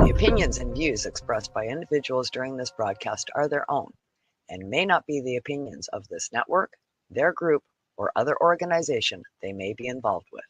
The opinions and views expressed by individuals during this broadcast are their own and may not be the opinions of this network, their group, or other organization they may be involved with.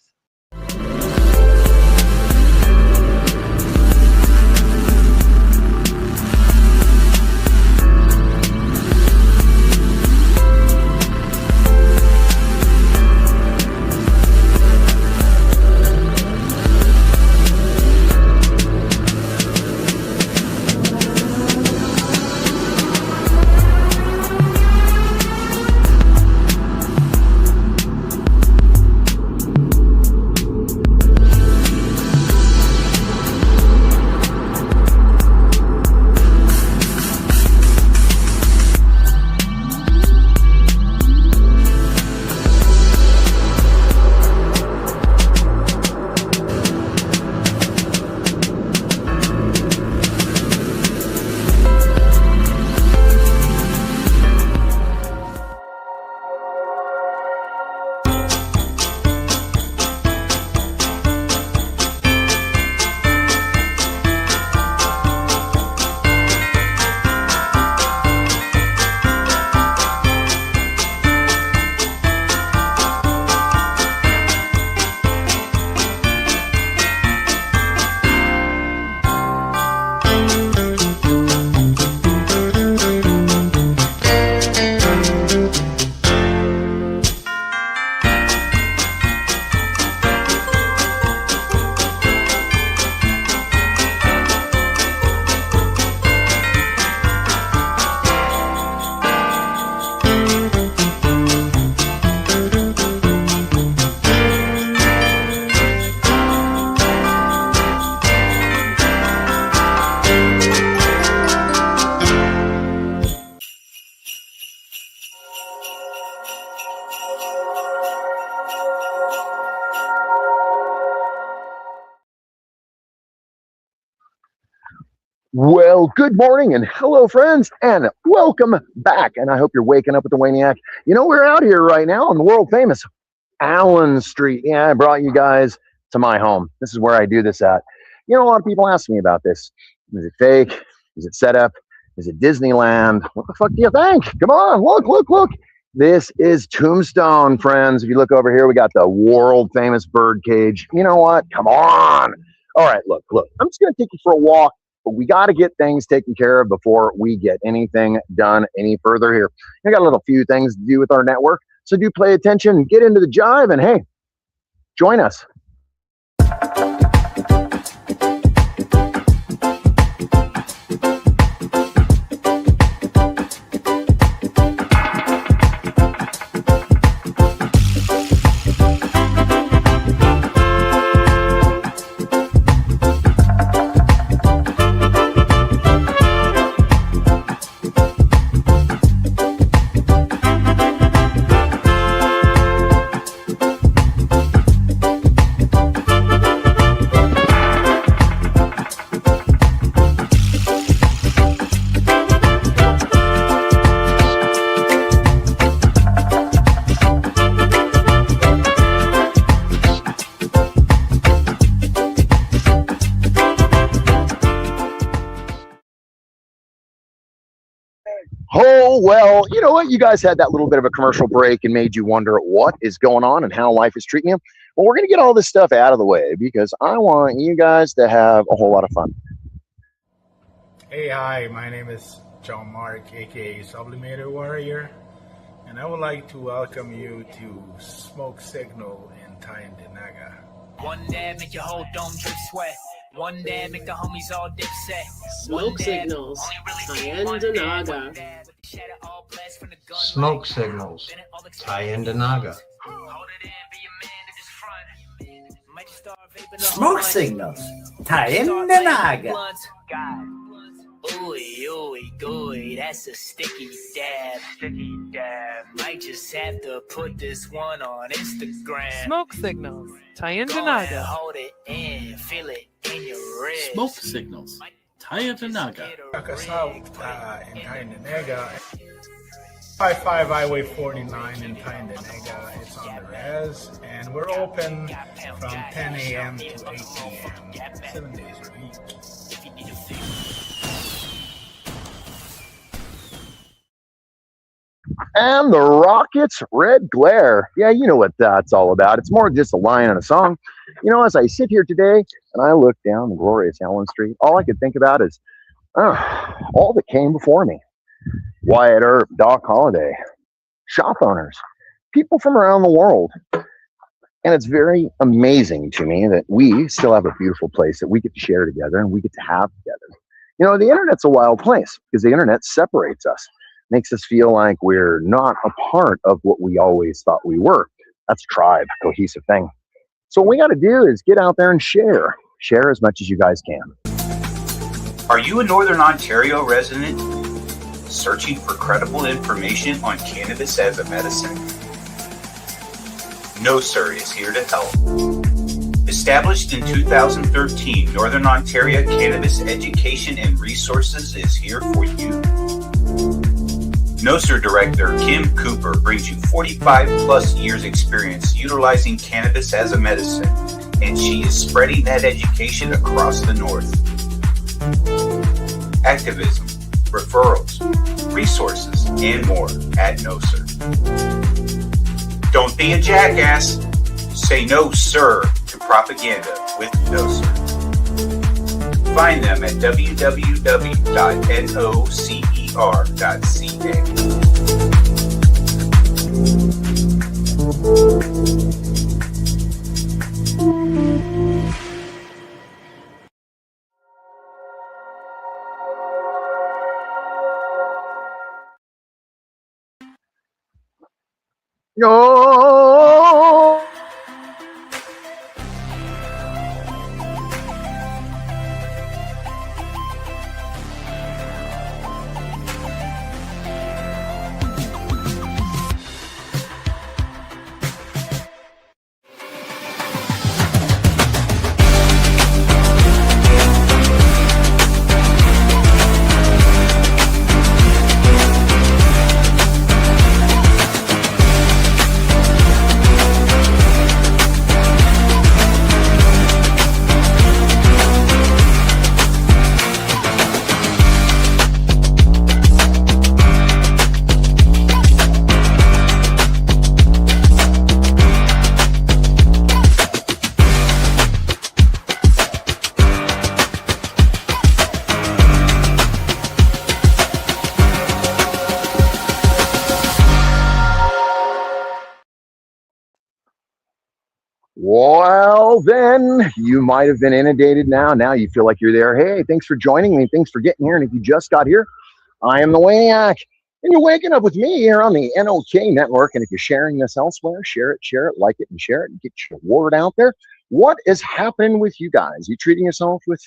Well, good morning and hello, friends, and welcome back. And I hope you're waking up with the Wayniac. You know, we're out here right now on the world famous Allen Street. Yeah, I brought you guys to my home. This is where I do this at. You know, a lot of people ask me about this. Is it fake? Is it set up? Is it Disneyland? What the fuck do you think? Come on, look. This is Tombstone, friends. If you look over here, we got the world famous bird cage. You know what? Come on. All right, look. I'm just going to take you for a walk. But we got to get things taken care of before we get anything done any further here. I got a little few things to do with our network, so do pay attention, get into the jive, and hey, join us. Oh, well, you know what? You guys had that little bit of a commercial break and made you wonder what is going on and how life is treating you. Well, we're going to get all this stuff out of the way because I want you guys to have a whole lot of fun. Hey, hi, my name is John Mark, aka Sublimator Warrior, and I would like to welcome you to Smoke Signal in Tyendinaga. One dab make your whole dome drip sweat. One dab make the homies all dip set. Smoke Signals, Tyendinaga. Smoke Signals, Tyendinaga. Smoke Signals, Tyendinaga. Ooey, ooey, gooey, that's a sticky dab. Might just have to put this one on Instagram. Smoke Signals, Tyendinaga. Hold it in, feel it in your wrist. Smoke Signals, Tyendinaga. Check us out in Tyendinaga. 55 Highway 49 in Tyendinaga. It's on the res, and we're open from 10 a.m. to 8 p.m. 7 days a week. And the Rockets' Red Glare. Yeah, you know what that's all about. It's more just a line in a song. You know, as I sit here today and I look down the glorious Allen Street, all I could think about is all that came before me. Wyatt Earp, Doc Holliday, shop owners, people from around the world. And it's very amazing to me that we still have a beautiful place that we get to share together and we get to have together. You know, the internet's a wild place because the internet separates us, makes us feel like we're not a part of what we always thought we were. That's tribe, cohesive thing. So what we got to do is get out there and share. Share as much as you guys can. Are you a Northern Ontario resident searching for credible information on cannabis as a medicine? No Sir is here to help. Established in 2013, Northern Ontario Cannabis Education and Resources is here for you. No Sir Director Kim Cooper brings you 45 plus years experience utilizing cannabis as a medicine, and she is spreading that education across the North. Activism, referrals, resources, and more at No Sir. Don't be a jackass. Say no, sir, to propaganda with No Sir. Find them at www.nocer.ca. No. Well, then you might have been inundated now. Now you feel like you're there. Hey, thanks for joining me. Thanks for getting here. And if you just got here, I am the Wayniac. And you're waking up with me here on the NOK network. And if you're sharing this elsewhere, share it, like it, and share it, and get your word out there. What is happening with you guys? You treating yourself with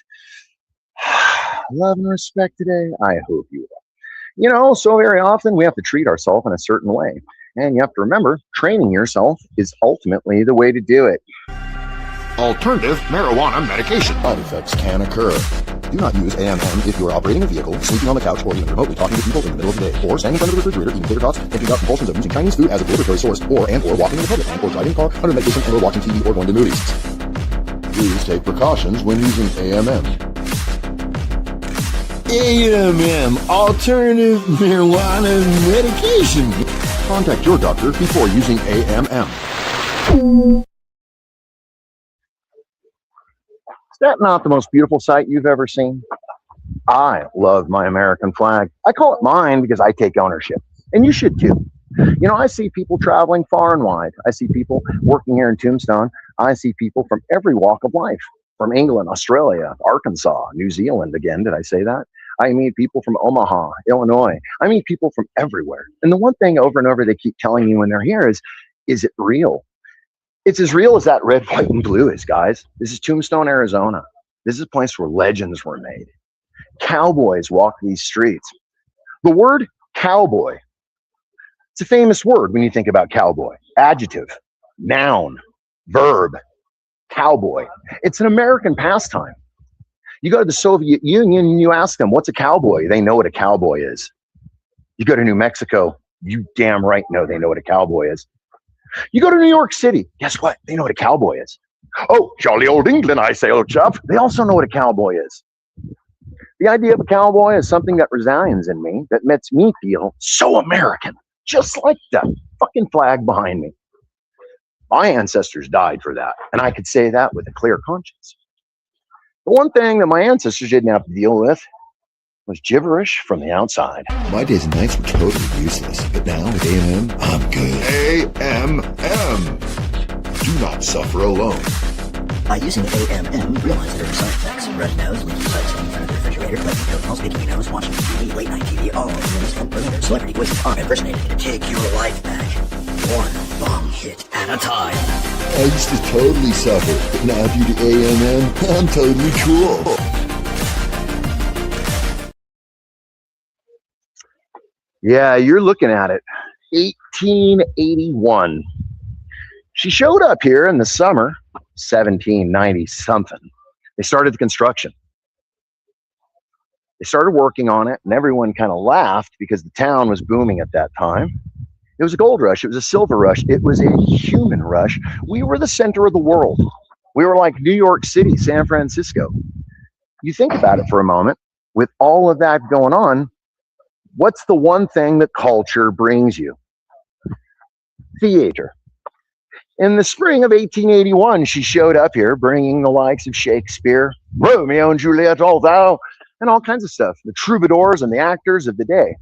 love and respect today? I hope you are. You know, so very often we have to treat ourselves in a certain way. And you have to remember, training yourself is ultimately the way to do it. Alternative marijuana medication. Side effects can occur. Do not use AMM if you are operating a vehicle, sleeping on the couch, or even remotely talking to people in the middle of the day, or standing in front of the refrigerator eating tater tots, emptying out compulsions of using Chinese food as a delivery source, or walking in the public, or driving a car under medication, or watching TV, or going to movies. Please take precautions when using AMM. AMM, alternative marijuana medication. Contact your doctor before using AMM. Is that not the most beautiful sight you've ever seen? I love my American flag. I call it mine because I take ownership. And you should too. You know, I see people traveling far and wide. I see people working here in Tombstone. I see people from every walk of life. From England, Australia, Arkansas, New Zealand again. Did I say that? I meet people from Omaha, Illinois. I meet people from everywhere. And the one thing over and over they keep telling me when they're here is it real? It's as real as that red, white, and blue is, guys. This is Tombstone, Arizona. This is a place where legends were made. Cowboys walk these streets. The word cowboy, it's a famous word when you think about cowboy. Adjective, noun, verb, cowboy. It's an American pastime. You go to the Soviet Union and you ask them, what's a cowboy? They know what a cowboy is. You go to New Mexico, you damn right know they know what a cowboy is. You go to New York City, guess what? They know what a cowboy is. Oh, jolly old England, I say, old chap. They also know what a cowboy is. The idea of a cowboy is something that resounds in me, that makes me feel so American, just like that fucking flag behind me. My ancestors died for that, and I could say that with a clear conscience. The one thing that my ancestors didn't have to deal with was gibberish from the outside. My days and nights were totally useless, but now with A&M, I'm good. A-M-M. Do not suffer alone. By using A-M-M, realize there are side effects. Red nose, leaky pipes in front of the refrigerator, collecting coconuts, picking your nose, watching TV, late night TV, all of them is from perimeter. Celebrity voices are impersonated to take your life back. One bomb hit at a time. I used to totally suffer, but now due to A&M, I'm totally cool. Yeah, you're looking at it. 1881. She showed up here in the summer, 1790 something. They started the construction. They started working on it, and everyone kind of laughed because the town was booming at that time. It was a gold rush. It was a silver rush. It was a human rush. We were the center of the world. We were like New York City, San Francisco. You think about it for a moment. With all of that going on, what's the one thing that culture brings you? Theater. In the spring of 1881, she showed up here bringing the likes of Shakespeare, Romeo and Juliet, Othello, and all kinds of stuff, the troubadours and the actors of the day.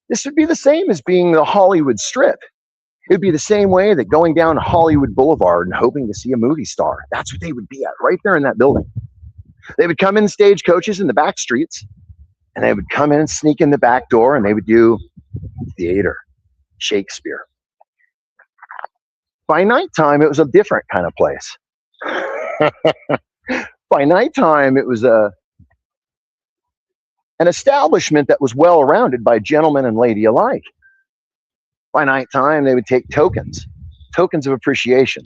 This would be the same as being the Hollywood Strip. It would be the same way that going down Hollywood Boulevard and hoping to see a movie star. That's what they would be at, right there in that building. They would come in stagecoaches in the back streets, and they would come in and sneak in the back door, and they would do theater, Shakespeare. By nighttime, it was a different kind of place. By nighttime, it was an establishment that was well rounded by gentlemen and lady alike. By nighttime, they would take tokens of appreciation.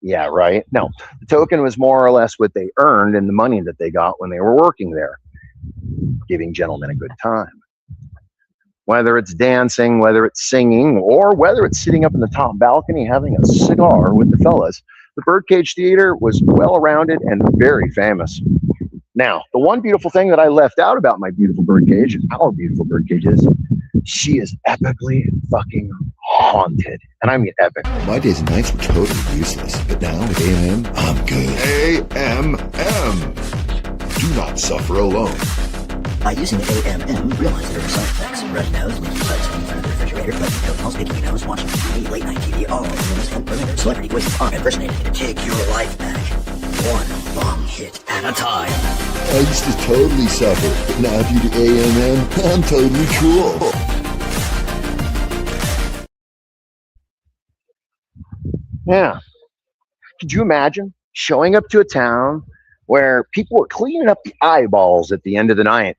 Yeah, right. No, the token was more or less what they earned and the money that they got when they were working there, giving gentlemen a good time. Whether it's dancing, whether it's singing, or whether it's sitting up in the top balcony having a cigar with the fellas, the Birdcage Theater was well-rounded and very famous. Now, the one beautiful thing that I left out about my beautiful birdcage, our beautiful birdcage, is she is epically fucking haunted. And I mean epic. My days and nights were totally useless, but now with A&M, I'm good. A-M-M. Do not suffer alone. By using A-M-M, realize there are side effects. Red nose, leaky pipes in front of the refrigerator, collecting coconuts, picking your nose, watching TV, late night TV, all of them is from perimeter. Celebrity voices are impersonated to take your life back. One bomb hit at a time. I used to totally suffer, but now due to A&M, I'm totally cool. Yeah. Could you imagine showing up to a town where people were cleaning up the eyeballs at the end of the night?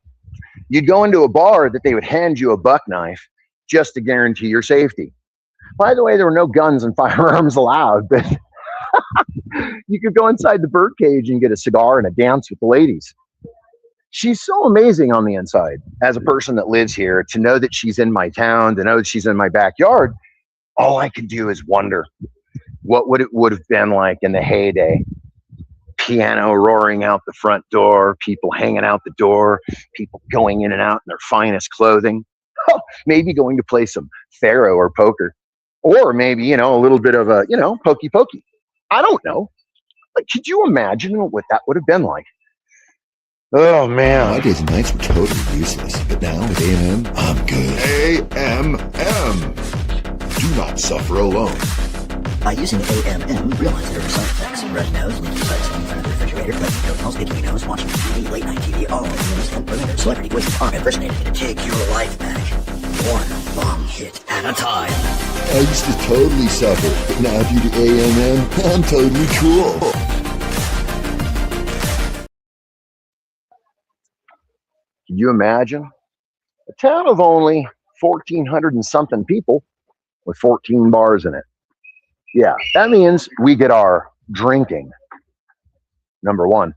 You'd go into a bar that they would hand you a buck knife just to guarantee your safety. By the way, there were no guns and firearms allowed, but you could go inside the birdcage and get a cigar and a dance with the ladies. She's so amazing on the inside as a person that lives here. To know that she's in my town, to know that she's in my backyard, all I can do is wonder what would have been like in the heyday. Piano roaring out the front door, people hanging out the door, people going in and out in their finest clothing. Maybe going to play some faro or poker, or maybe, a little bit of a, pokey pokey. I don't know. But could you imagine what that would have been like? Oh, man. My days and nights were totally useless, but now with A&M, I'm good. A-M-M. Do not suffer alone. By using A-M-M, realize there are side effects. Red nose, leaky pipes in front of the refrigerator, collecting coconuts, picking your nose, watching TV, late night TV, all of them is from perimeter. Celebrity voices are impersonated to take your life back. One bomb hit at a time. I used to totally suffer, but now due to A&M, I'm totally cool. Can you imagine? A town of only 1,400 and something people with 14 bars in it. Yeah, that means we get our drinking, number one.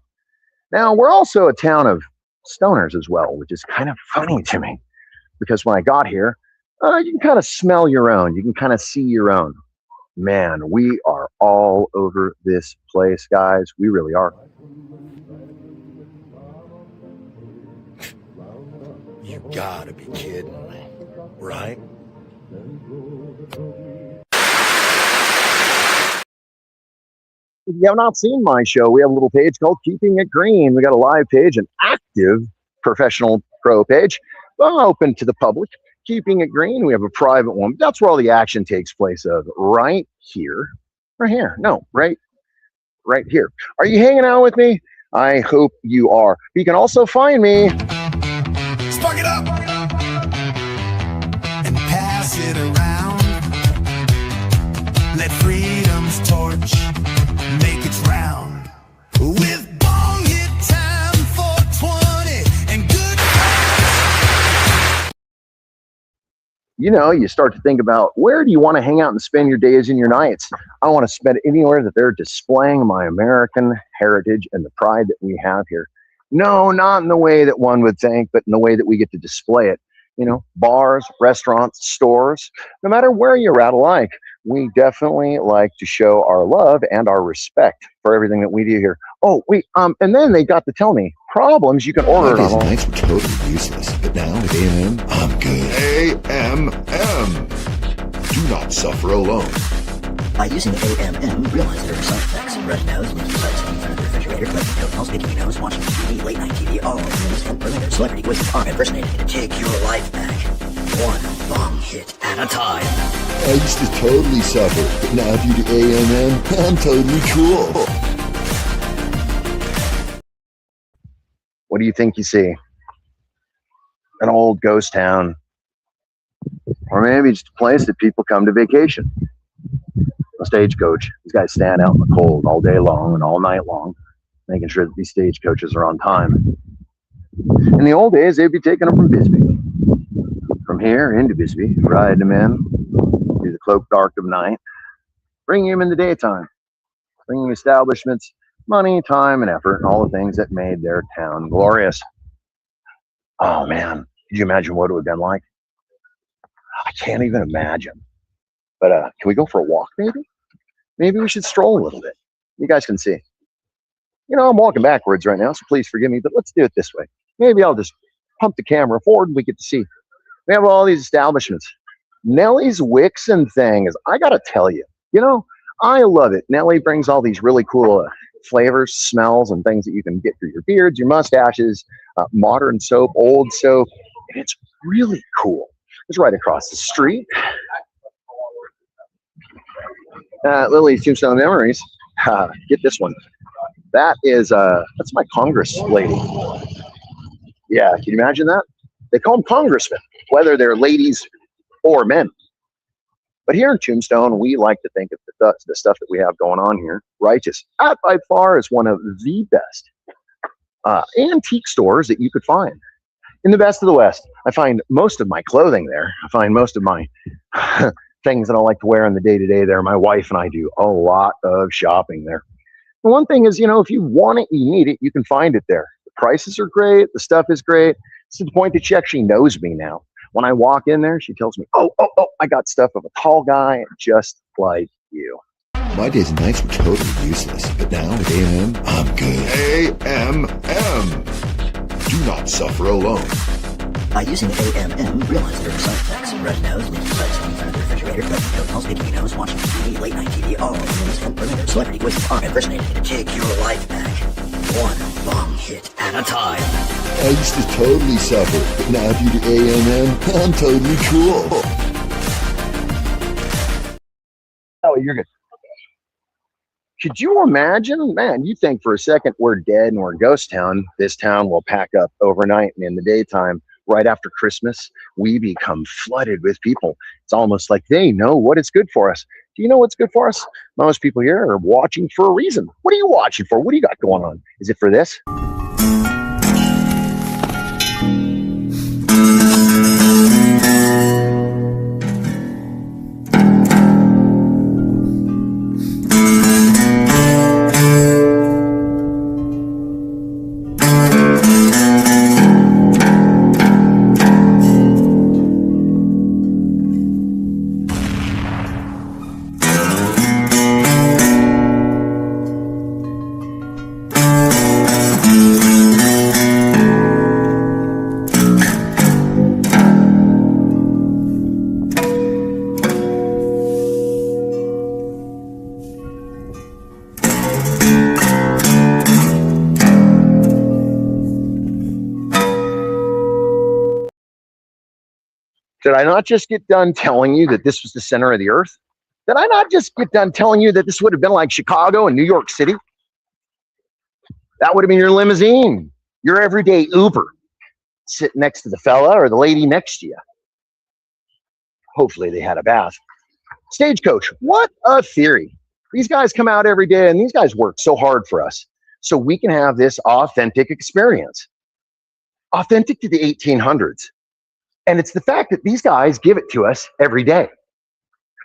Now, we're also a town of stoners as well, which is kind of funny to me, because when I got here, you can kind of smell your own. You can kind of see your own. Man, we are all over this place, guys. We really are. You gotta be kidding me, right? If you have not seen my show, we have a little page called Keeping It Green. We got a live page, an active professional pro page, open to the public. Keeping It Green, we have a private one. That's where all the action takes place right here. Right here. No, right here. Are you hanging out with me? I hope you are. You can also find me. Spark it up and pass it around. Let freedom's torch make its round. With bong hit time 420 and good. You know, you start to think about, where do you want to hang out and spend your days and your nights? I want to spend it anywhere that they're displaying my American heritage and the pride that we have here. No, not in the way that one would think, but in the way that we get to display it. You know, bars, restaurants, stores, no matter where you're at alike, we definitely like to show our love and our respect for everything that we do here. Oh, wait, and then they got to tell me problems you can order it Mondays and on. nights were totally useless, but now with A&M, I'm good. A&M. Do not suffer alone. By using AMM, realize there are side effects. Red nose, leaky legs in front of the refrigerator, collecting toenails, picking your nose, watching TV, late night TV, all news and perimeter. Celebrity voices are impersonated to take your life back. One bong hit at a time. I used to totally suffer, but now due to A&M, I'm totally cool. What do you think you see? An old ghost town. Or maybe just a place that people come to vacation. A stagecoach. These guys stand out in the cold all day long and all night long, making sure that these stagecoaches are on time. In the old days, they'd be taking them from Bisbee. From here into Bisbee, riding them in through the cloak dark of night, bringing them in the daytime, bringing establishments money, time, and effort, and all the things that made their town glorious. Oh man, could you imagine what it would have been like? I can't even imagine. But can we go for a walk maybe? Maybe we should stroll a little bit. You guys can see. You know, I'm walking backwards right now, so please forgive me, but let's do it this way. Maybe I'll just pump the camera forward and we get to see. We have all these establishments. Nellie's Wixon thing is, I gotta tell you, you know, I love it. Nellie brings all these really cool flavors, smells, and things that you can get through your beards, your mustaches, modern soap, old soap, and it's really cool. It's right across the street. Lily's Tombstone Memories. Get this one. That is that's my Congress lady. Yeah, can you imagine that? They call them congressmen, whether they're ladies or men. But here in Tombstone, we like to think of the stuff that we have going on here. Righteous, by far, is one of the best antique stores that you could find. In the best of the West, I find most of my clothing there. I find most of my things that I like to wear in the day-to-day there. My wife and I do a lot of shopping there. The one thing is, you know, if you want it, you need it, you can find it there. The prices are great. The stuff is great. It's to the point that she actually knows me now. When I walk in there, she tells me, oh, I got stuff of a tall guy just like you. My days and nights were totally useless, but now with A&M, I'm good. A&M. Do not suffer alone. By using AMM, realize there are side effects. Red nose, leaky legs in front of the refrigerator, collecting toenails, picking your nose, watching TV, late night TV, all news and perimeter. Celebrity voices are impersonated to take your life back. One bong hit at a time. I used to totally suffer, but now due to A&M, I'm totally cool. Oh, you're good. Could you imagine? Man, you think for a second we're dead and we're a ghost town. This town will pack up overnight, and in the daytime, right after Christmas, we become flooded with people. It's almost like they know what is good for us. Do you know what's good for us? Most people here are watching for a reason. What are you watching for? What do you got going on? Is it for this? Did I not just get done telling you that this was the center of the earth? Did I not just get done telling you that this would have been like Chicago and New York City? That would have been your limousine, your everyday Uber, sitting next to the fella or the lady next to you. Hopefully they had a bath. Stagecoach, what a theory. These guys come out every day and these guys work so hard for us so we can have this authentic experience. Authentic to the 1800s. And it's the fact that these guys give it to us every day.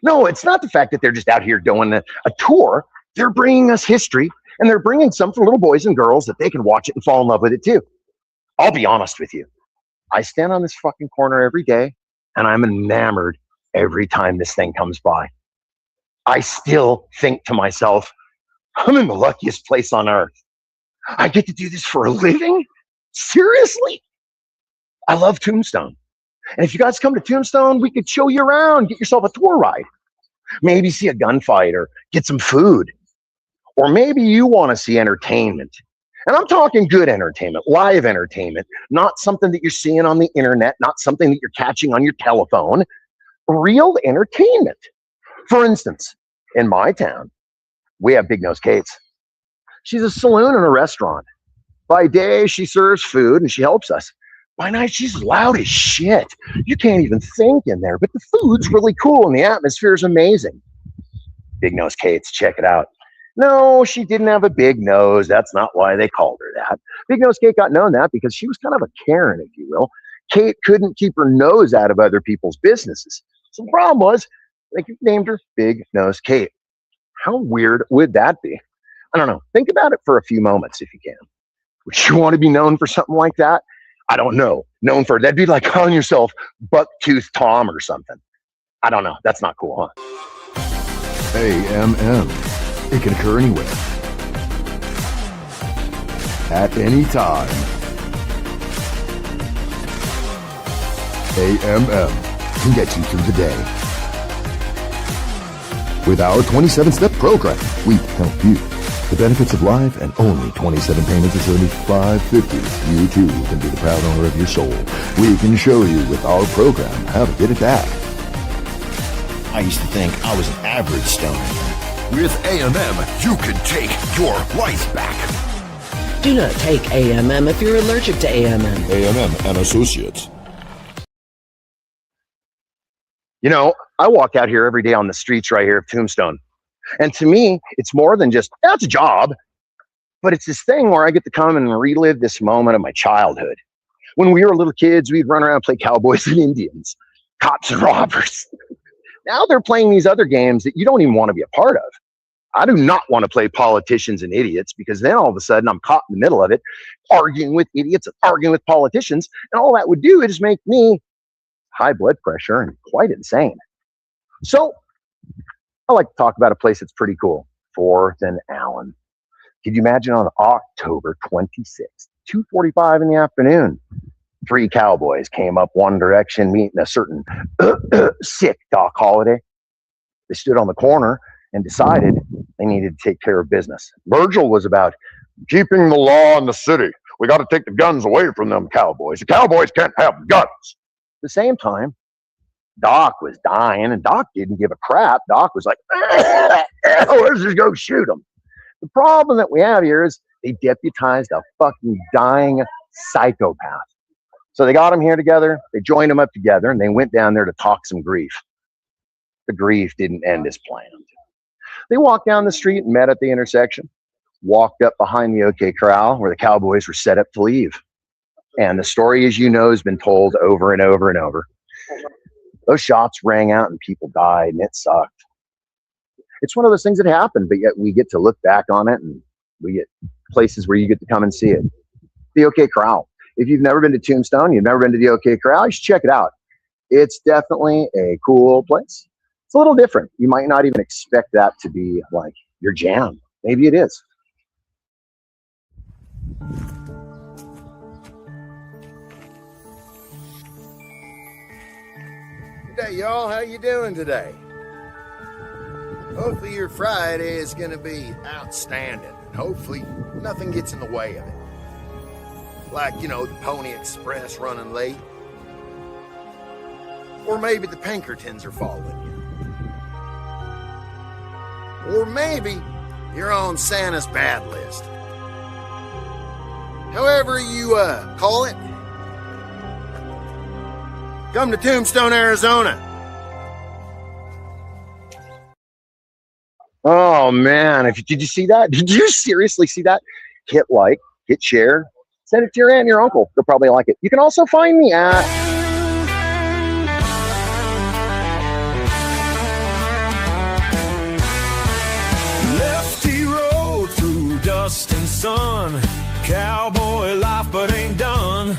No, it's not the fact that they're just out here doing a tour. They're bringing us history, and they're bringing some for little boys and girls that they can watch it and fall in love with it too. I'll be honest with you. I stand on this fucking corner every day, and I'm enamored every time this thing comes by. I still think to myself, I'm in the luckiest place on earth. I get to do this for a living? Seriously? I love Tombstone. And if you guys come to Tombstone, we could show you around, get yourself a tour ride. Maybe see a gunfight or get some food. Or maybe you want to see entertainment. And I'm talking good entertainment, live entertainment, not something that you're seeing on the internet, not something that you're catching on your telephone. Real entertainment. For instance, in my town, we have Big Nose Kate's. She's a saloon and a restaurant. By day, she serves food and she helps us. By night, she's loud as shit. You can't even think in there, but the food's really cool and the atmosphere is amazing. Big Nose Kate's, check it out. No, she didn't have a big nose. That's not why they called her that. Big Nose Kate got known that because she was kind of a Karen, if you will. Kate couldn't keep her nose out of other people's businesses. So the problem was, they named her Big Nose Kate. How weird would that be? I don't know. Think about it for a few moments if you can. Would you want to be known for something like that? I don't know. Known for, that'd be like calling yourself Bucktooth Tom or something. I don't know. That's not cool, huh? AMM. It can occur anywhere. At any time. AMM can get you through the day. With our 27-step program, we help you. The benefits of life and only 27 payments of $75.50. You too can be the proud owner of your soul. We can show you with our program how to get it back. I used to think I was an average stoner. With AMM, you can take your life back. Do not take AMM if you're allergic to AMM. AMM and Associates. You know, I walk out here every day on the streets right here of Tombstone. And to me, it's more than just, that's a job. But it's this thing where I get to come and relive this moment of my childhood. When we were little kids, we'd run around and play cowboys and Indians, cops and robbers. Now they're playing these other games that you don't even want to be a part of. I do not want to play politicians and idiots because then all of a sudden I'm caught in the middle of it, arguing with idiots and arguing with politicians. And all that would do is make me high blood pressure and quite insane. So I like to talk about a place that's pretty cool, 4th and Allen. Could you imagine on October 26th, 2:45 in the afternoon, 3 cowboys came up one direction, meeting a certain sick Doc Holliday. They stood on the corner and decided they needed to take care of business. Virgil was about keeping the law in the city. We got to take the guns away from them cowboys. The cowboys can't have guns. At the same time, Doc was dying, and Doc didn't give a crap. Doc was like, let's just go shoot him. The problem that we have here is they deputized a fucking dying psychopath. So they got him here together, they joined him up together, and they went down there to talk some grief. The grief didn't end as planned. They walked down the street and met at the intersection, walked up behind the OK Corral where the cowboys were set up to leave. And the story, as you know, has been told over and over and over. Those shots rang out and people died, and it sucked. It's one of those things that happened, but yet we get to look back on it, and we get places where you get to come and see it. The OK Corral. If you've never been to Tombstone, you've never been to the OK Corral, you should check it out. It's definitely a cool place. It's a little different. You might not even expect that to be like your jam. Maybe it is. Good day, y'all. How you doing today? Hopefully your Friday is going to be outstanding. Hopefully nothing gets in the way of it. Like, you know, the Pony Express running late. Or maybe the Pinkertons are following you. Or maybe you're on Santa's bad list. However you call it, come to Tombstone, Arizona. Oh man, did you see that? Did you seriously see that? Hit like, hit share, send it to your aunt and your uncle. They'll probably like it. You can also find me at Lefty road through dust and sun. Cowboy life but ain't done.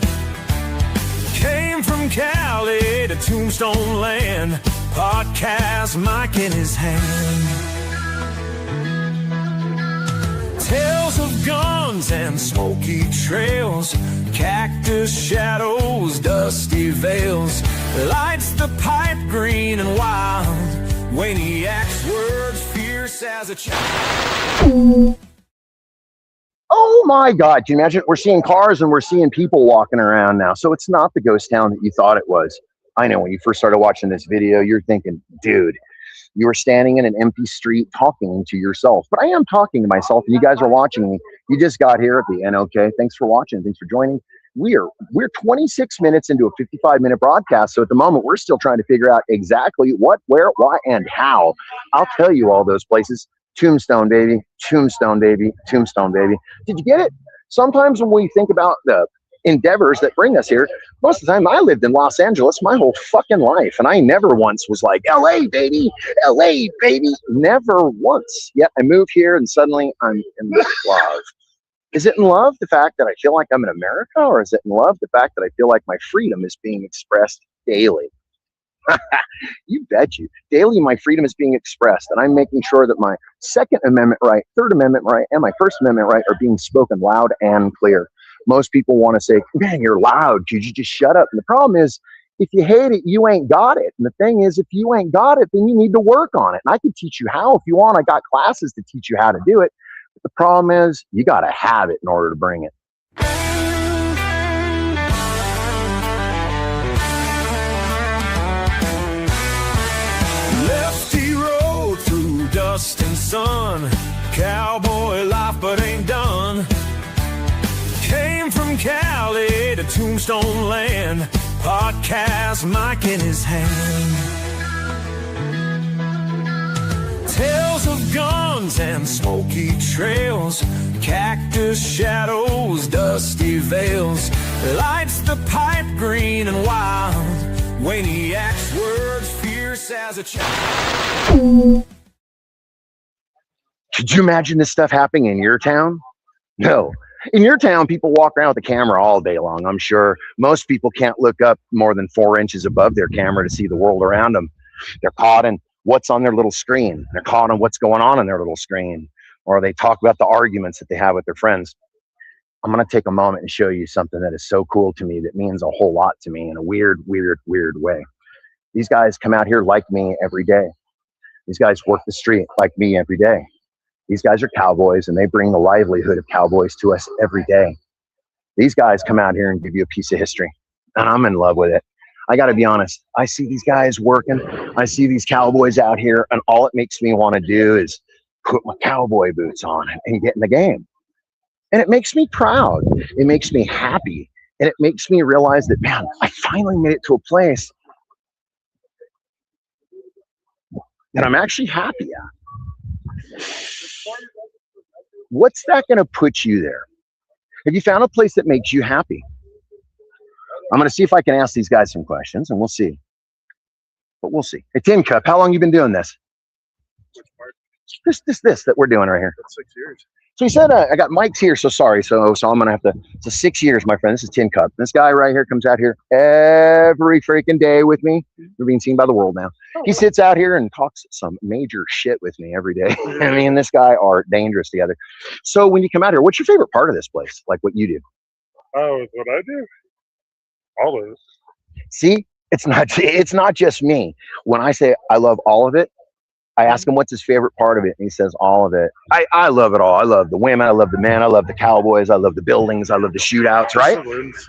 Came from Cali to Tombstone land. Podcast mic in his hand. Tales of guns and smoky trails, cactus shadows, dusty veils, lights the pipe green and wild. Wayniac's words fierce as a child. Oh my God, can you imagine? We're seeing cars and we're seeing people walking around now. So it's not the ghost town that you thought it was. I know when you first started watching this video, you're thinking, dude, you were standing in an empty street talking to yourself. But I am talking to myself, and you guys are watching me. You just got here at the end, okay? Thanks for watching. Thanks for joining. We're 26 minutes into a 55-minute broadcast, so at the moment, we're still trying to figure out exactly what, where, why, and how. I'll tell you all those places. Tombstone, baby. Tombstone, baby. Tombstone, baby. Did you get it? Sometimes when we think about the endeavors that bring us here, most of the time I lived in Los Angeles my whole fucking life, and I never once was like, LA, baby. LA, baby. Never once. Yet I move here, and suddenly I'm in love. Is it in love, the fact that I feel like I'm in America, or is it in love, the fact that I feel like my freedom is being expressed daily? You bet you. Daily, my freedom is being expressed, and I'm making sure that my Second Amendment right, Third Amendment right, and my First Amendment right are being spoken loud and clear. Most people want to say, man, you're loud. Could you just shut up? And the problem is, if you hate it, you ain't got it. And the thing is, if you ain't got it, then you need to work on it. And I can teach you how if you want. I got classes to teach you how to do it. But the problem is, you got to have it in order to bring it. Lefty road through dust and sun. Cowboy life but ain't done. Came from Cali to Tombstone land. Podcast mic in his hand. Tales of guns and smoky trails, cactus shadows, dusty veils, lights the pipe green and wild. Wayniac's words fierce as a child. Could you imagine this stuff happening in your town? No. In your town, people walk around with a camera all day long, I'm sure. Most people can't look up more than 4 inches above their camera to see the world around them. They're caught in what's on their little screen. They're caught on what's going on their little screen. Or they talk about the arguments that they have with their friends. I'm going to take a moment and show you something that is so cool to me, that means a whole lot to me in a weird, weird, weird way. These guys come out here like me every day. These guys work the street like me every day. These guys are cowboys, and they bring the livelihood of cowboys to us every day. These guys come out here and give you a piece of history, and I'm in love with it. I got to be honest. I see these guys working. I see these cowboys out here, and all it makes me want to do is put my cowboy boots on and get in the game. And it makes me proud. It makes me happy. And it makes me realize that, man, I finally made it to a place that I'm actually happy at. What's that going to put you there? Have you found a place that makes you happy? I'm going to see if I can ask these guys some questions, and we'll see. But we'll see. Hey, Tin Cup, how long you been doing this? This that we're doing right here. 6 years. So he said, I got mics here, so sorry. So I'm going to have to, so 6 years, my friend. This is Tin Cup. This guy right here comes out here every freaking day with me. We're being seen by the world now. He sits out here and talks some major shit with me every day. I mean, this guy are dangerous together. So when you come out here, what's your favorite part of this place? Like what you do? Oh, what I do? All of it. See, it's not just me. When I say I love all of it, I ask him what's his favorite part of it, and he says all of it. I love it all. I love the women. I love the men. I love the cowboys. I love the buildings. I love the shootouts, right? Saloons.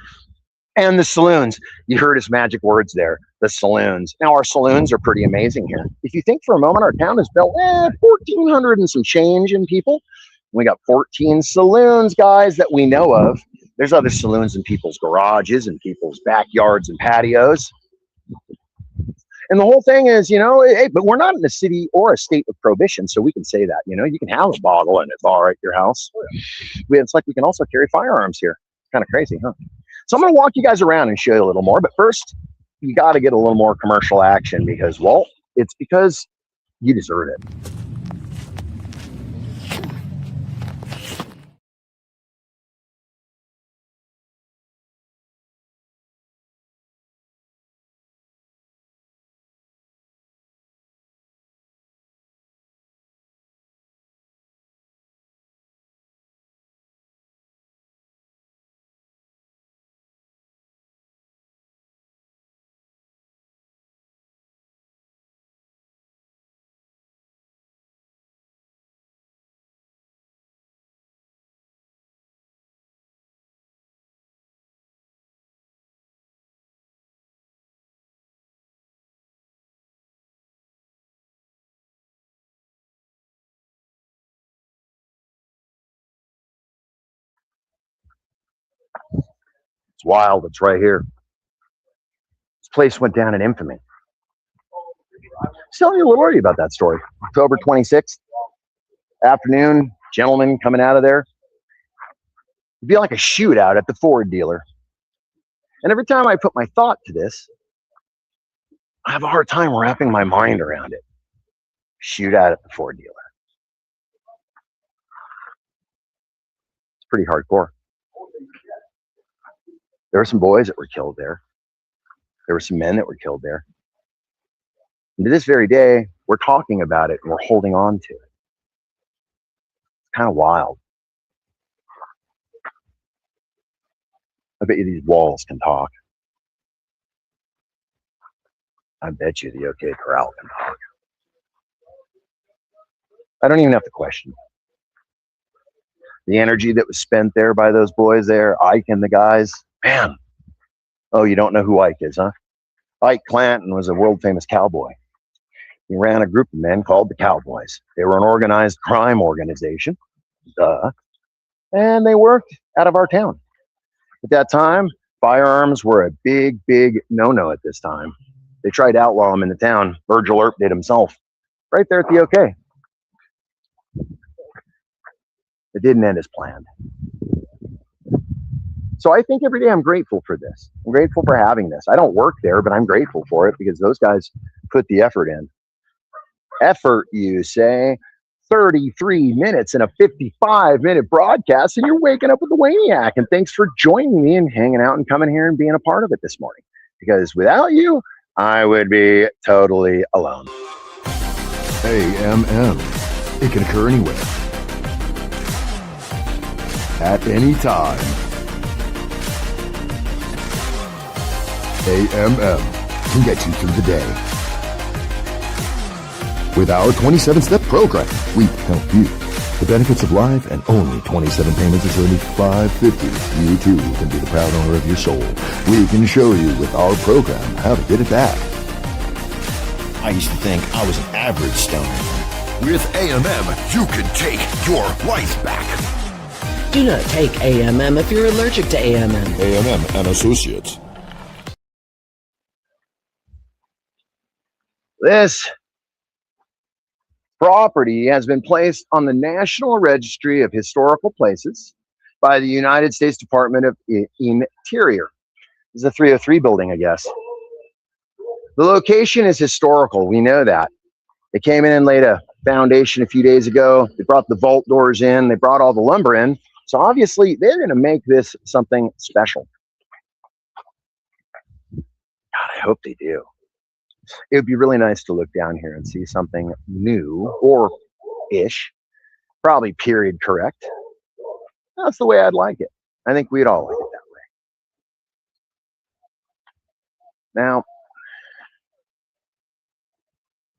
And the saloons. You heard his magic words there. the saloons. Now, our saloons are pretty amazing here. If you think for a moment, our town is built 1,400 and some change in people. We got 14 saloons, guys, that we know of. There's other saloons in people's garages and people's backyards and patios. And the whole thing is, hey, but we're not in a city or a state of prohibition, so we can say that. You can have a bottle in a bar at your house. It's like we can also carry firearms here. Kind of crazy, huh? So I'm going to walk you guys around and show you a little more. But first, you got to get a little more commercial action because, well, it's because you deserve it. It's wild. It's right here. This place went down in infamy. I was telling you a little earlier about that story. October 26th, afternoon, gentleman coming out of there. It'd be like a shootout at the Ford dealer. And every time I put my thought to this, I have a hard time wrapping my mind around it. Shootout at the Ford dealer. It's pretty hardcore. There were some boys that were killed there. There were some men that were killed there. And to this very day, we're talking about it and we're holding on to it. It's kind of wild. I bet you these walls can talk. I bet you the OK Corral can talk. I don't even have to question the energy that was spent there by those boys there, Ike and the guys. Man, oh, you don't know who Ike is, huh? Ike Clanton was a world-famous cowboy. He ran a group of men called the Cowboys. They were an organized crime organization, and they worked out of our town. At that time, firearms were a big, big no-no at this time. They tried to outlaw them in the town. Virgil Earp did himself, right there at the OK. It didn't end as planned. So I think every day I'm grateful for this. I'm grateful for having this. I don't work there, but I'm grateful for it because those guys put the effort in. Effort, you say? 33 minutes and a 55-minute broadcast, and you're waking up with the Wayniac. And thanks for joining me and hanging out and coming here and being a part of it this morning. Because without you, I would be totally alone. AMM. It can occur anywhere. At any time. AMM can get you through the day. With our 27-step program, we help you. The benefits of life and only 27 payments is only $5.50. You too can be the proud owner of your soul. We can show you with our program how to get it back. I used to think I was an average stoner. With AMM, you can take your life back. Do not take AMM if you're allergic to AMM. AMM and Associates. This property has been placed on the National Registry of Historical Places by the United States Department of Interior. This is a 303 building, I guess. The location is historical. We know that. They came in and laid a foundation a few days ago. They brought the vault doors in. They brought all the lumber in. So obviously, they're going to make this something special. God, I hope they do. It would be really nice to look down here and see something new or ish, probably period correct. That's the way I'd like it. I think we'd all like it that way. Now,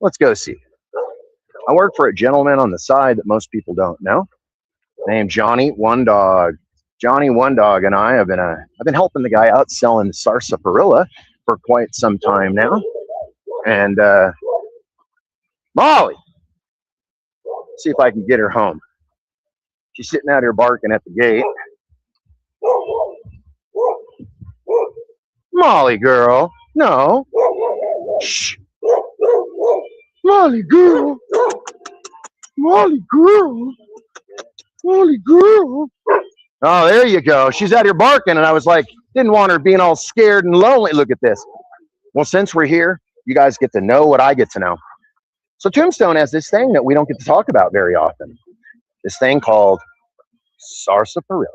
let's go see. I work for a gentleman on the side that most people don't know, named Johnny One Dog. Johnny One Dog and I have been I've been helping the guy out selling sarsaparilla for quite some time now. And Molly, see if I can get her home. She's sitting out here barking at the gate. Molly girl, no. Shh. Molly girl. Molly girl. Molly girl. Oh, there you go. She's out here barking, and I was like, didn't want her being all scared and lonely. Look at this. Well, since we're here, you guys get to know what I get to know. So Tombstone has this thing that we don't get to talk about very often. This thing called sarsaparilla.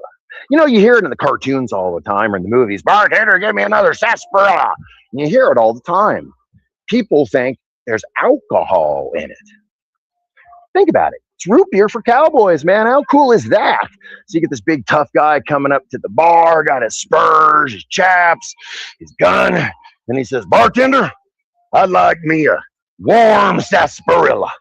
You know, you hear it in the cartoons all the time or in the movies. Bartender, give me another sarsaparilla. And you hear it all the time. People think there's alcohol in it. Think about it. It's root beer for cowboys, man. How cool is that? So you get this big tough guy coming up to the bar, got his spurs, his chaps, his gun, and he says, bartender, I'd like me a warm sarsaparilla.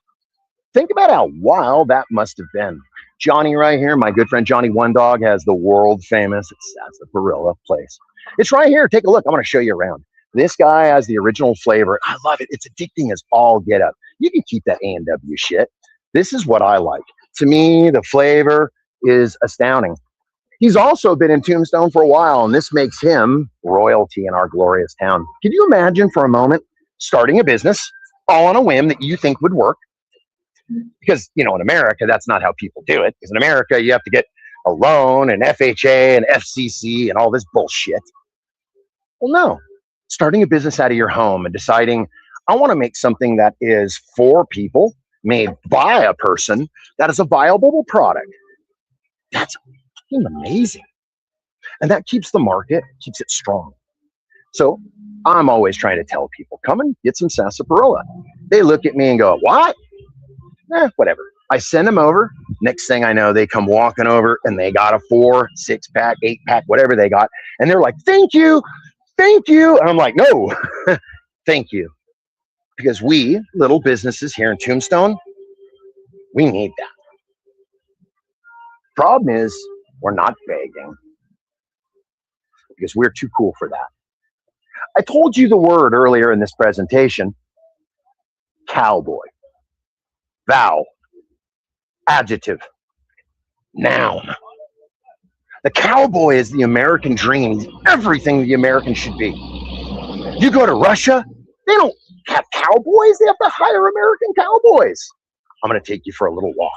Think about how wild that must have been. Johnny right here, my good friend Johnny One Dog, has the world famous sarsaparilla place. It's right here. Take a look. I'm going to show you around. This guy has the original flavor. I love it. It's addicting as all get up. You can keep that A&W shit. This is what I like. To me, the flavor is astounding. He's also been in Tombstone for a while, and this makes him royalty in our glorious town. Can you imagine for a moment starting a business all on a whim that you think would work? Because, you know, in America, that's not how people do it. Because in America, you have to get a loan and FHA and FCC and all this bullshit. Well, no. Starting a business out of your home and deciding, I want to make something that is for people, made by a person, that is a viable product. That's amazing. And that keeps the market, keeps it strong. So I'm always trying to tell people, come and get some sarsaparilla. They look at me and go, what? Whatever. I send them over. Next thing I know, they come walking over and they got a 4, 6-pack, 8-pack, whatever they got. And they're like, thank you. Thank you. And I'm like, no, thank you. Because we, little businesses here in Tombstone, we need that. Problem is, we're not begging. Because we're too cool for that. I told you the word earlier in this presentation, cowboy. Vowel, adjective, noun. The cowboy is the American dream. He's everything the American should be. You go to Russia, they don't have cowboys. They have to hire American cowboys. I'm going to take you for a little walk.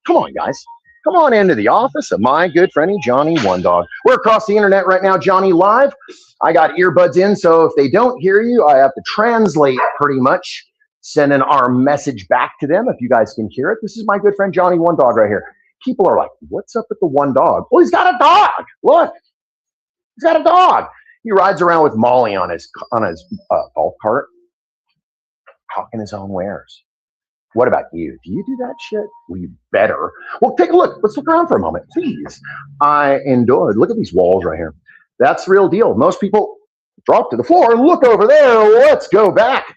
Come on, guys. Come on into the office of my good friend Johnny One Dog. We're across the internet right now, Johnny Live. I got earbuds in, so if they don't hear you, I have to translate pretty much, sending our message back to them if you guys can hear it. This is my good friend Johnny One Dog right here. People are like, what's up with the one dog? Well, he's got a dog. Look, he's got a dog. He rides around with Molly on his golf cart, hawking his own wares. What about you? Do you do that shit? Well, you better. Well, take a look. Let's look around for a moment, please. I enjoy. Look at these walls right here. That's the real deal. Most people drop to the floor. Look over there. Let's go back.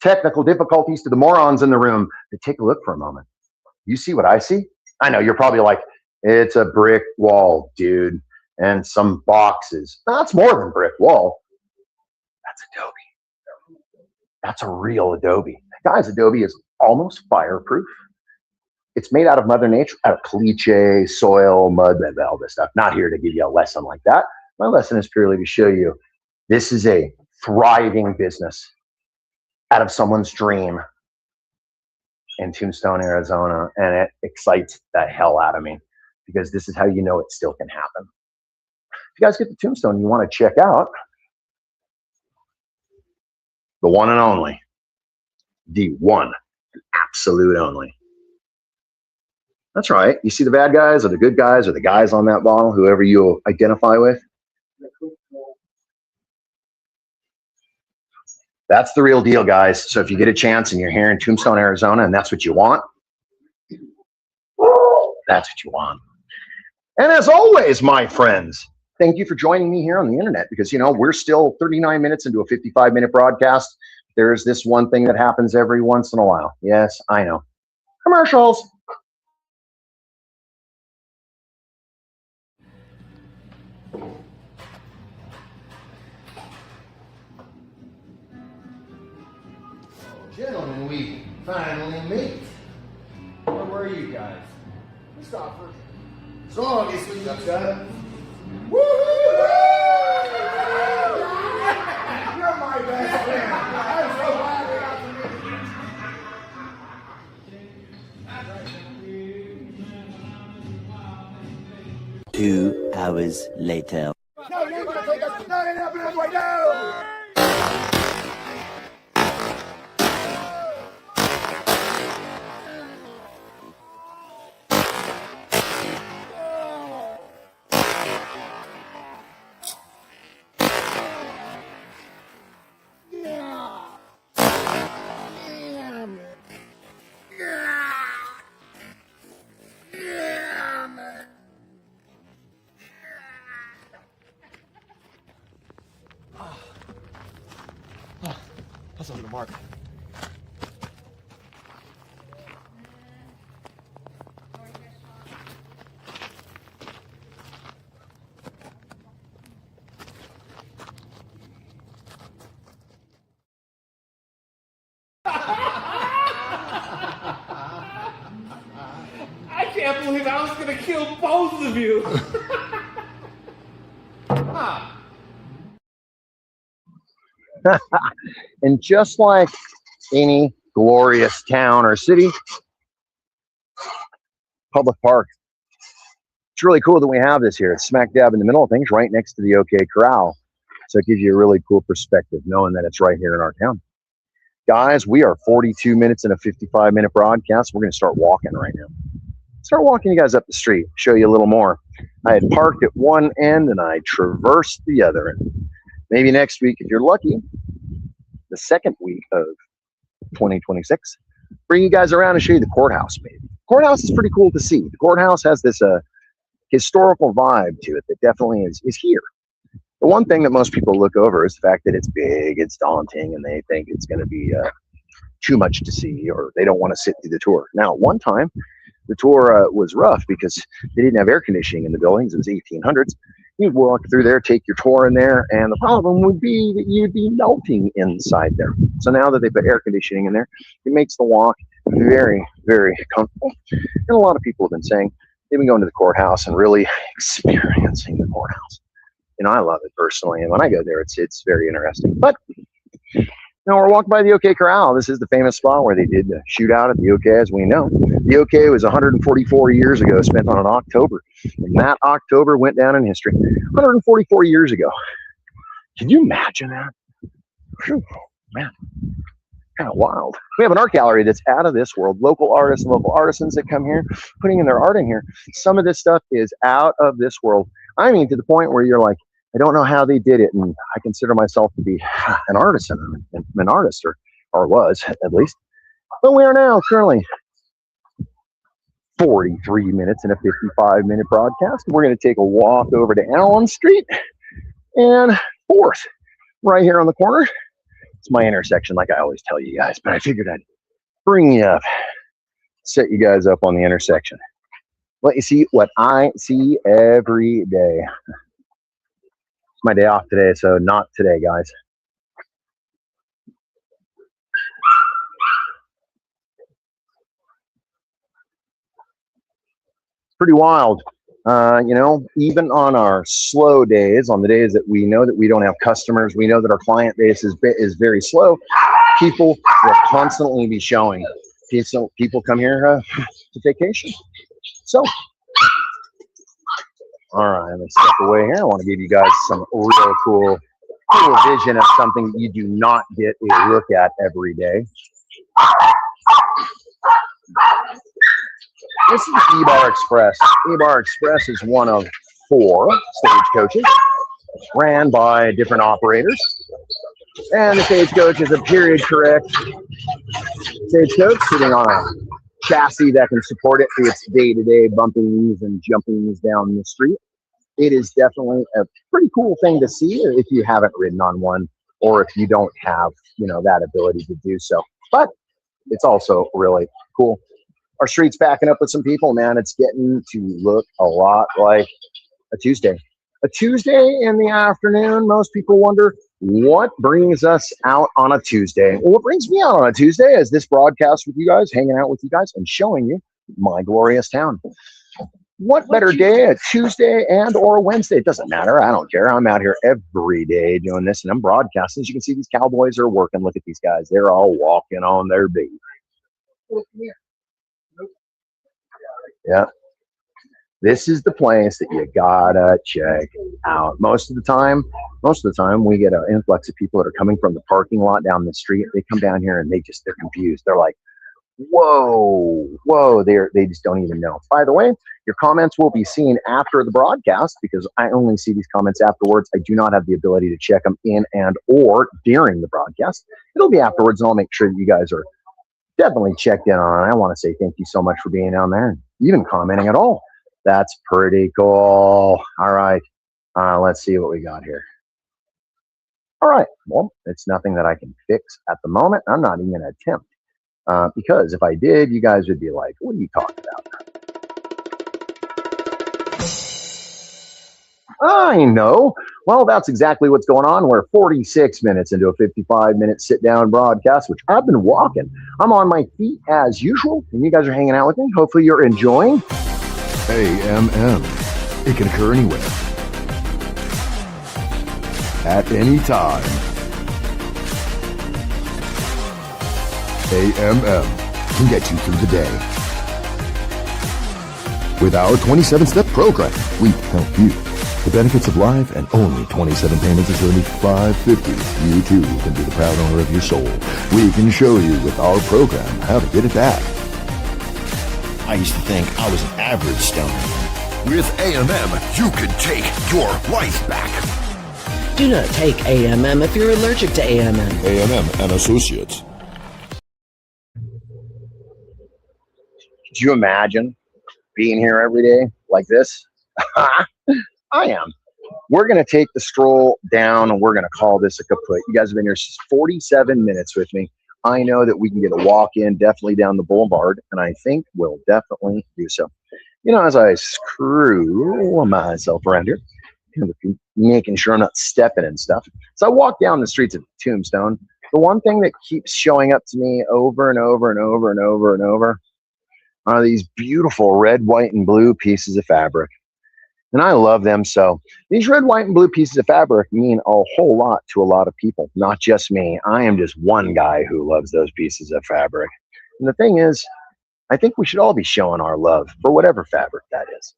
Technical difficulties to the morons in the room. But take a look for a moment. You see what I see? I know you're probably like, it's a brick wall, dude, and some boxes. That's more than brick wall. That's Adobe. That's a real Adobe. Guys, Adobe is almost fireproof. It's made out of Mother Nature, out of caliche, soil, mud, all this stuff. Not here to give you a lesson like that. My lesson is purely to show you this is a thriving business out of someone's dream in Tombstone, Arizona, and it excites the hell out of me because this is how you know it still can happen. If you guys get to Tombstone, you want to check out the one and only, the one, absolute only. That's right. You see the bad guys or the good guys or the guys on that bottle, whoever you identify with. That's the real deal, guys. So if you get a chance and you're here in Tombstone, Arizona, and that's what you want, that's what you want. And as always, my friends, thank you for joining me here on the internet because, you know, we're still 39 minutes into a 55-minute broadcast. There's this one thing that happens every once in a while. Yes, I know. Commercials. Gentlemen, we finally meet. Where were you guys? We stopped for. So obviously you got. Woo-hoo! You're my best friend. I'm so glad we got to meet. 2 hours later. No, you're gonna take us not enough halfway down! That's on the mark. I can't believe I was gonna kill both of you. And just like any glorious town or city, public park. It's really cool that we have this here. It's smack dab in the middle of things, right next to the OK Corral. So it gives you a really cool perspective knowing that it's right here in our town. Guys, we are 42 minutes in a 55-minute broadcast. We're going to start walking right now. Start walking you guys up the street, show you a little more. I had parked at one end and I traversed the other end. Maybe next week, if you're lucky, the second week of 2026, bring you guys around and show you the courthouse. Maybe courthouse is pretty cool to see. The courthouse has this historical vibe to it that definitely is here. The one thing that most people look over is the fact that it's big, it's daunting, and they think it's going to be too much to see, or they don't want to sit through the tour. Now, one time, the tour was rough because they didn't have air conditioning in the buildings. It was 1800s. You'd walk through there, take your tour in there, and the problem would be that you'd be melting inside there. So now that they put air conditioning in there, it makes the walk very, very comfortable. And a lot of people have been saying they've been going to the courthouse and really experiencing the courthouse. You know, I love it personally, and when I go there, it's very interesting. But now we're walking by the OK Corral. This is the famous spot where they did the shootout at the OK, as we know. The OK was 144 years ago, spent on an October. And that October went down in history. 144 years ago. Can you imagine that? Whew, man, kind of wild. We have an art gallery that's out of this world. Local artists and local artisans that come here, putting in their art in here. Some of this stuff is out of this world. I mean, to the point where you're like, I don't know how they did it, and I consider myself to be an artisan, an artist, or was at least. But we are now currently 43 minutes in a 55-minute broadcast. We're going to take a walk over to Allen Street and 4th, right here on the corner. It's my intersection, like I always tell you guys, but I figured I'd bring you up, set you guys up on the intersection. Let you see what I see every day. My day off today, so not today, guys. Pretty wild. You know, even on our slow days, on the days that we know that we don't have customers, we know that our client base is very slow, people will constantly be showing. People come here to vacation. So, all right, let's step away here. I want to give you guys some real cool vision of something that you do not get a look at every day. This is the E-Bar Express. E-Bar Express is one of 4 stagecoaches ran by different operators. And the stagecoach is a period correct stagecoach sitting on a chassis that can support it through its day-to-day bumpings and jumpings down the street. It is definitely a pretty cool thing to see if you haven't ridden on one, or if you don't have, you know, that ability to do so. But it's also really cool. Our street's backing up with some people, man. It's getting to look a lot like a Tuesday. A Tuesday in the afternoon, most people wonder, What brings us out on a Tuesday? Well, what brings me out on a Tuesday is this broadcast with you guys, hanging out with you guys, and showing you my glorious town. What better day, a Tuesday and or a Wednesday? It doesn't matter. I don't care. I'm out here every day doing this, and I'm broadcasting. As you can see, these cowboys are working. Look at these guys. They're all walking on their beat. Yeah. This is the place that you gotta check out. Most of the time, we get an influx of people that are coming from the parking lot down the street. They come down here and they're confused. They're like, whoa, they just don't even know. By the way, your comments will be seen after the broadcast because I only see these comments afterwards. I do not have the ability to check them in and or during the broadcast. It'll be afterwards, and I'll make sure that you guys are definitely checked in on it. I want to say thank you so much for being down there and even commenting at all. That's pretty cool. All right. Let's see what we got here. All right. Well, it's nothing that I can fix at the moment. I'm not even going to attempt. Because if I did, you guys would be like, what are you talking about? I know. Well, that's exactly what's going on. We're 46 minutes into a 55-minute sit-down broadcast, which I've been walking. I'm on my feet as usual, and you guys are hanging out with me. Hopefully you're enjoying. AMM. It can occur anywhere. At any time. AMM can get you through the day. With our 27-step program, we help you. The benefits of life and only 27 payments is only $5.50. You too can be the proud owner of your soul. We can show you with our program how to get it back. I used to think I was an average stoner. With AMM, you can take your life back. Do not take AMM if you're allergic to AMM. AMM and Associates. Could you imagine being here every day like this? I am. We're going to take the stroll down and we're going to call this a kaput. You guys have been here 47 minutes with me. I know that we can get a walk in definitely down the boulevard, and I think we'll definitely do so. You know, as I screw myself around here, making sure I'm not stepping and stuff. So I walk down the streets of Tombstone. The one thing that keeps showing up to me over and over and over and over and over are these beautiful red, white, and blue pieces of fabric. And I love them so. These red, white, and blue pieces of fabric mean a whole lot to a lot of people, not just me. I am just one guy who loves those pieces of fabric. And the thing is, I think we should all be showing our love for whatever fabric that is.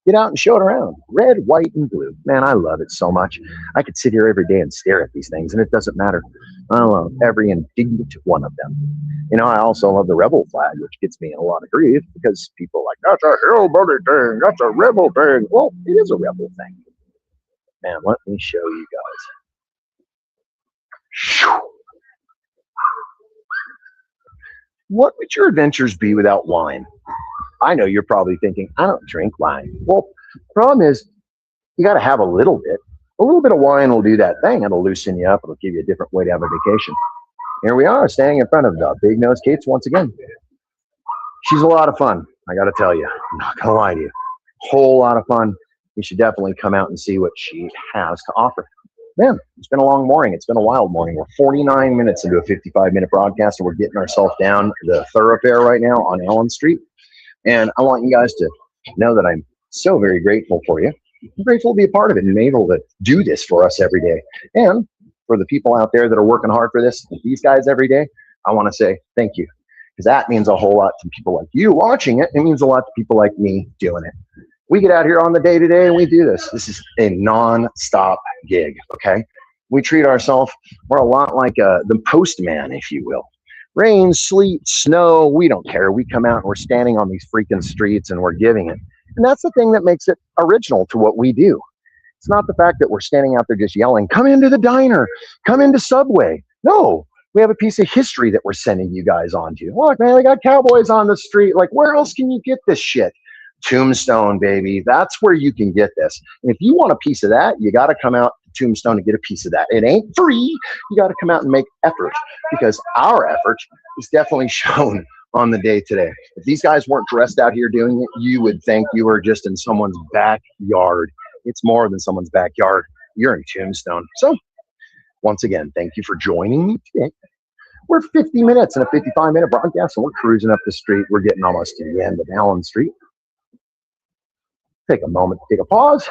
Get out and show it around. Red, white, and blue. Man, I love it so much. I could sit here every day and stare at these things, and it doesn't matter. I love every indignant one of them. You know, I also love the rebel flag, which gets me in a lot of grief because people are like, that's a hillbilly thing, that's a rebel thing. Well, it is a rebel thing. Man, let me show you guys. What would your adventures be without wine? I know you're probably thinking, I don't drink wine. Well, the problem is you got to have a little bit. A little bit of wine will do that thing. It'll loosen you up. It'll give you a different way to have a vacation. Here we are, standing in front of Big Nose Kate's once again. She's a lot of fun, I got to tell you. I'm not going to lie to you. Whole lot of fun. You should definitely come out and see what she has to offer. Man, it's been a long morning. It's been a wild morning. We're 49 minutes into a 55-minute broadcast, and we're getting ourselves down the thoroughfare right now on Allen Street. And I want you guys to know that I'm so very grateful for you. I'm grateful to be a part of it and able to do this for us every day. And for the people out there that are working hard for this, these guys every day, I want to say thank you. Because that means a whole lot to people like you watching it. It means a lot to people like me doing it. We get out here on the day-to-day and we do this. This is a non-stop gig, okay? We treat ourselves, we're a lot like the postman, if you will. Rain, sleet, snow, we don't care. We come out and we're standing on these freaking streets and we're giving it. And that's the thing that makes it original to what we do. It's not the fact that we're standing out there just yelling, come into the diner, come into Subway. No, we have a piece of history that we're sending you guys onto. Look, man, we got cowboys on the street. Like, where else can you get this shit? Tombstone, baby. That's where you can get this. And if you want a piece of that, you got to come out to Tombstone to get a piece of that. It ain't free. You got to come out and make effort, because our effort is definitely shown on the day today. If these guys weren't dressed out here doing it, you would think you were just in someone's backyard. It's more than someone's backyard. You're in Tombstone. So once again, thank you for joining me today. We're 50 minutes in a 55-minute broadcast, and we're cruising up the street. We're getting almost to the end of Allen Street. Take a moment to take a pause.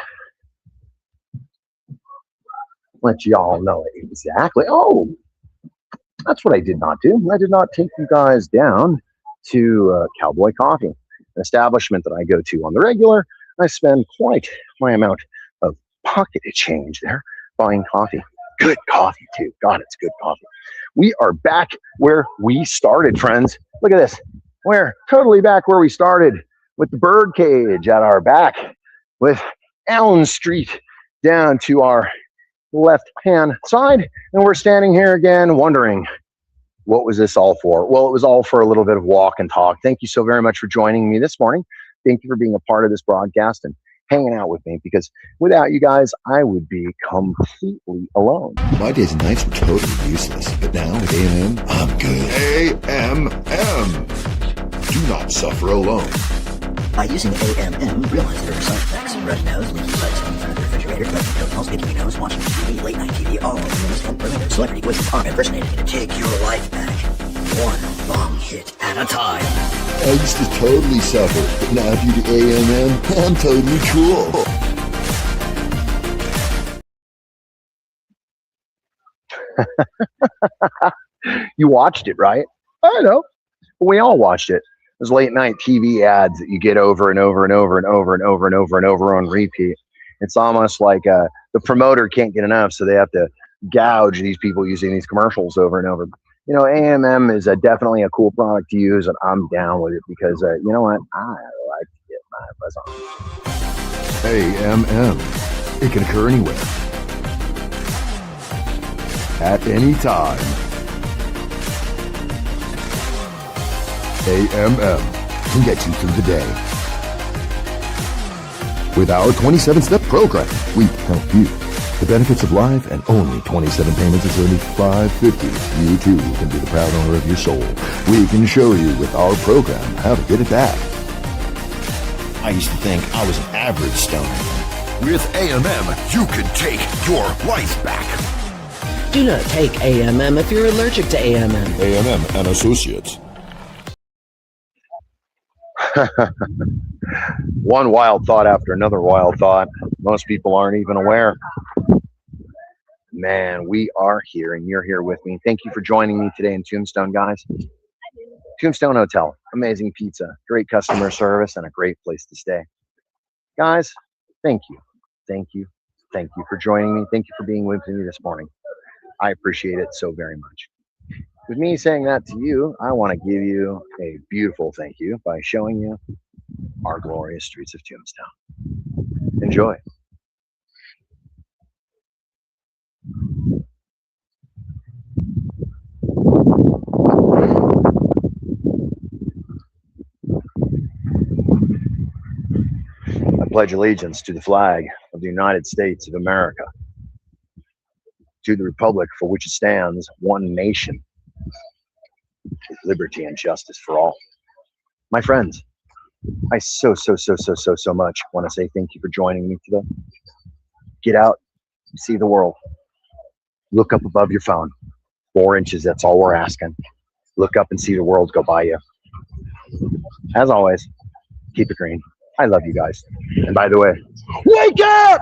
Let y'all know exactly. Oh, that's what I did not do. I did not take you guys down to Cowboy Coffee, an establishment that I go to on the regular. I spend quite my amount of pocketed change there buying coffee. Good coffee, too. God, it's good coffee. We are back where we started, friends. Look at this. We're totally back where we started with the bird cage at our back, with Allen Street down to our left-hand side. And we're standing here again wondering, what was this all for? Well, it was all for a little bit of walk and talk. Thank you so very much for joining me this morning. Thank you for being a part of this broadcast and hanging out with me, because without you guys, I would be completely alone. My days and nights were totally useless, but now with A&M, I'm good. A&M. Do not suffer alone. By using A&M, realize there are side effects. Red nose, leaky legs in front of the refrigerator, buzzing toenails, picking your nose, watching TV, late night TV, all of the most unpermitted celebrity voices are impersonated to take your life back. One long hit at a time. I used to totally suffer, but now due to A&M, I'm totally cool. You watched it, right? I know. We all watched it. Those late night TV ads that you get over and over and over and over and over and over and over on repeat. It's almost like the promoter can't get enough, so they have to gouge these people using these commercials over and over. You know, A&M is definitely a cool product to use, and I'm down with it because, you know what? I like to get my buzz on. A&M. It can occur anywhere. At any time. A&M can get you through the day. With our 27-step program, we help you. The benefits of life and only 27 payments is only $5.50. You too can be the proud owner of your soul. We can show you with our program how to get it back. I used to think I was an average stoner. With A&M, you can take your life back. Do not take A&M if you're allergic to A&M. A&M and Associates. One wild thought after another wild thought. Most people aren't even aware. Man, we are here and you're here with me. Thank you for joining me today in Tombstone, guys. Tombstone Hotel, amazing pizza, great customer service, and a great place to stay. Guys, thank you. Thank you. Thank you for joining me. Thank you for being with me this morning. I appreciate it so very much. With me saying that to you, I want to give you a beautiful thank you by showing you our glorious streets of Tombstone. Enjoy. I pledge allegiance to the flag of the United States of America, to the republic for which it stands, one nation, with liberty and justice for all. My friends, I so much want to say thank you for joining me today. Get out, see the world. Look up above your phone. 4 inches, that's all we're asking. Look up and see the world go by you. As always, keep it green. I love you guys. And by the way, wake up!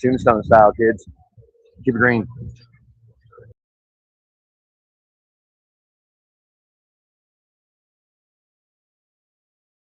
Tombstone style, kids. Keep it green.